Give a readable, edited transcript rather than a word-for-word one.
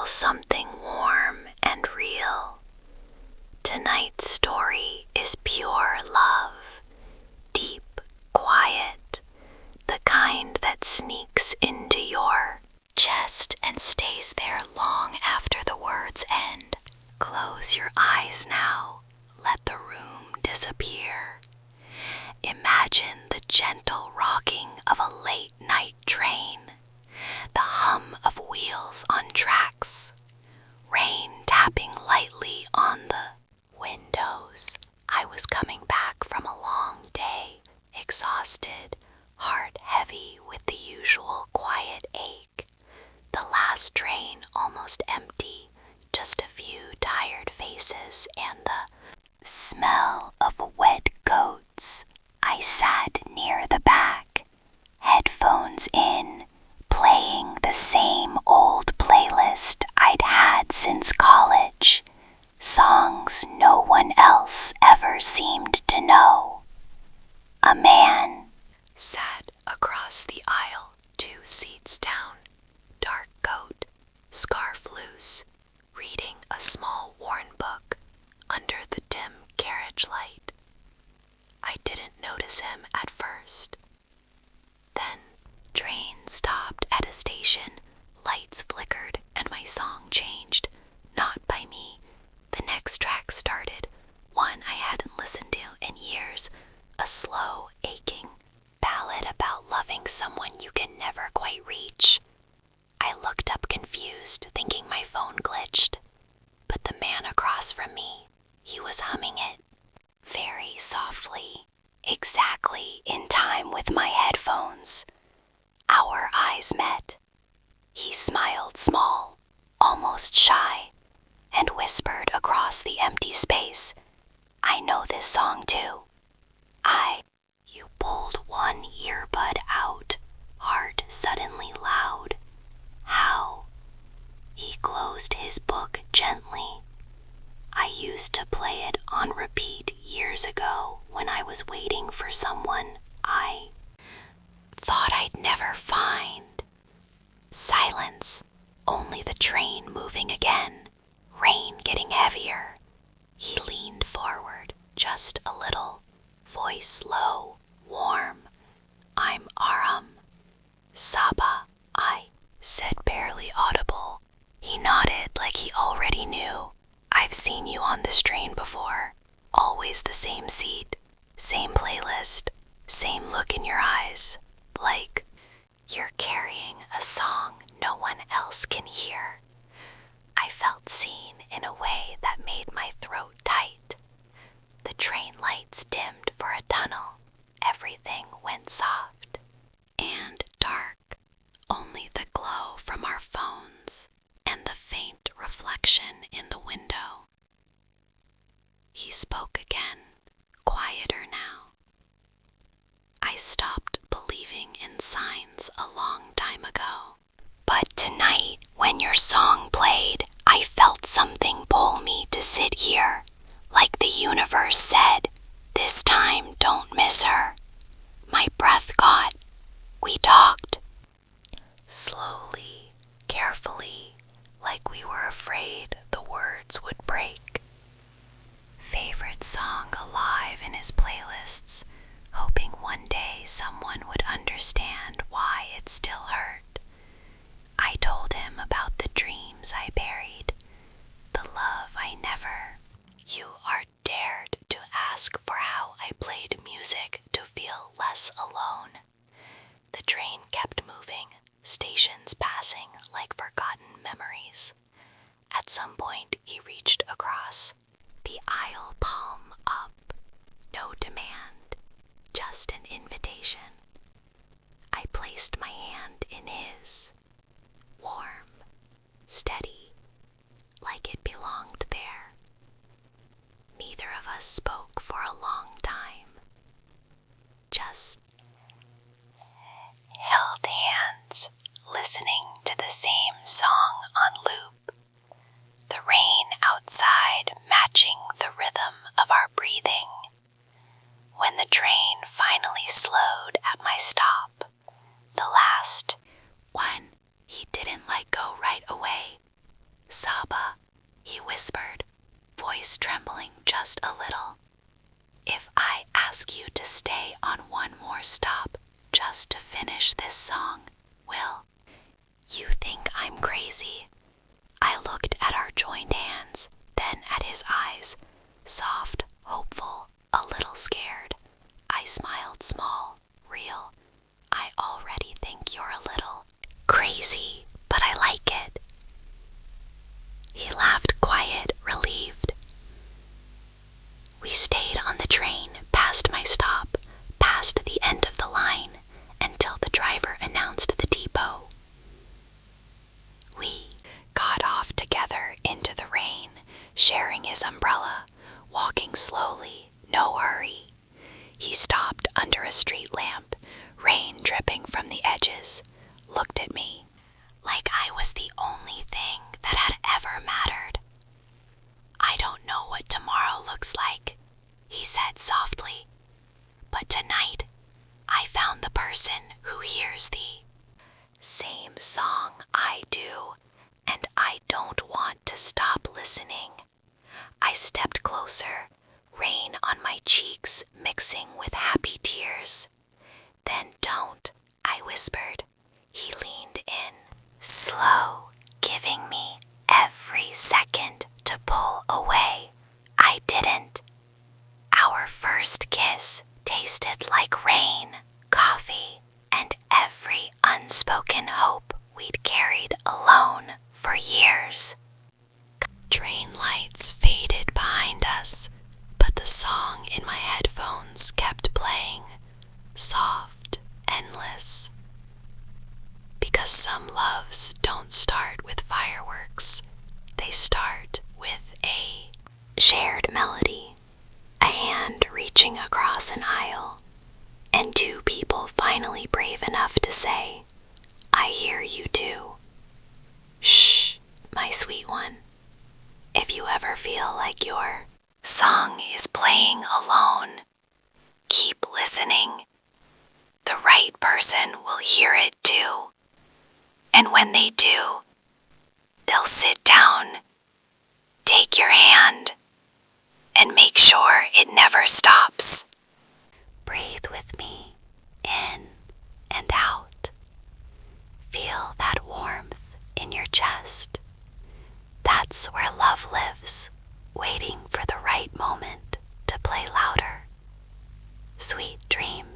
something warm and real. Tonight's story is pure love, deep, quiet, the kind that sneaks into your chest and stays there long after the words end. Close your eyes now. Let the room disappear. Imagine the gentle rocking of a late-night train, the hum of wheels on tracks, rain tapping lightly on the windows. I was coming back from a long day, exhausted, heart heavy with the usual quiet ache. The last train almost empty, just a few tired faces and the smell of wet coats. I sat near the back, headphones in, playing the same old playlist I'd had since college, songs no one else ever seemed to know. A man sat across the aisle, 2 seats down, dark coat, scarf loose, reading a small worn book under the dim carriage light. I didn't notice him at first. Then, train stopped at a station, lights flickered, and my song changed, not by me. The next track started, one I hadn't listened to in years, a slow, aching ballad about loving someone you can never quite reach. I looked up confused, thinking my phone glitched. But the man across from me, he was humming it, very softly, exactly in time with my headphones. Our eyes met. He smiled small, almost shy, and whispered across the empty space, "I know this song too." You pulled one earbud out, heart suddenly loud. How? He closed his book gently. I used to play it on repeat years ago when I was waiting for someone I thought I'd never find. Silence, only the train moving again, rain getting heavier. He leaned forward just a little, voice low, warm. "I'm Aram." "Saba," I said, barely audible. He nodded like he already knew. "I've seen you on this train before. Always the same seat, same playlist, same look in your eyes. Like you're carrying a song no one else can hear." I felt seen in a way that made my throat tight. The train lights dimmed for a tunnel. Everything went soft and dark. Only the glow from our phones and the faint reflection in the window. He spoke again, quieter now. "I stopped believing in signs a long time ago. But tonight, when your song played, I felt something pull me to sit here. Like the universe said, this time don't miss her." My breath caught. We talked. Slowly, carefully, like we were afraid the words would break. Favorite song alive in his playlists, hoping one day someone would understand why it still hurt. I told him about the dreams I buried, the love I never. You are dared to ask for how I played music to feel less alone. The train kept moving, stations passing like forgotten memories. At some point, he reached across, the aisle palm up. No demand, just an invitation. I placed my hand in his, warm, steady, like it belonged there. Neither of us spoke for a long time, just held hands, listening to the same song on loop, the rain outside matching the rhythm of our breathing. When the train finally slowed at my stop, the last one, he didn't let go right away. ask you to stay on one more stop just to finish this song, Will. You think I'm crazy? I looked at our joined hands, then at his eyes, soft, hopeful, a little scared. I smiled small, real. I already think you're a little crazy, but I like it. He laughed quiet, relieved. We stayed on the train, past my stop, past the end of the line, until the driver announced the depot. We got off together into the rain, sharing his umbrella, walking slowly, no hurry. He stopped under a street lamp, rain dripping from the edges, looked at me like I was the only thing that had ever mattered. I don't know what tomorrow looks like, he said softly, but tonight I found the person who hears the same song I do, and I don't want to stop listening. I stepped closer, rain on my cheeks mixing with happy tears. Then don't, I whispered. He leaned in, slow, giving me every second to pull away. I didn't. Our first kiss tasted like rain, coffee, and every unspoken hope we'd carried alone for years. Train lights faded behind us, but the song in my headphones kept playing, soft, endless. Because some loves don't start with fireworks, they start with a shared melody, a hand reaching across an aisle, and two people finally brave enough to say, I hear you too. Shh, my sweet one. If you ever feel like your song is playing alone, keep listening. The right person will hear it too. And when they do, they'll sit down, take your hand, and make sure it never stops. Breathe with me, in and out. Feel that warmth in your chest. That's where love lives, waiting for the right moment to play louder. Sweet dreams.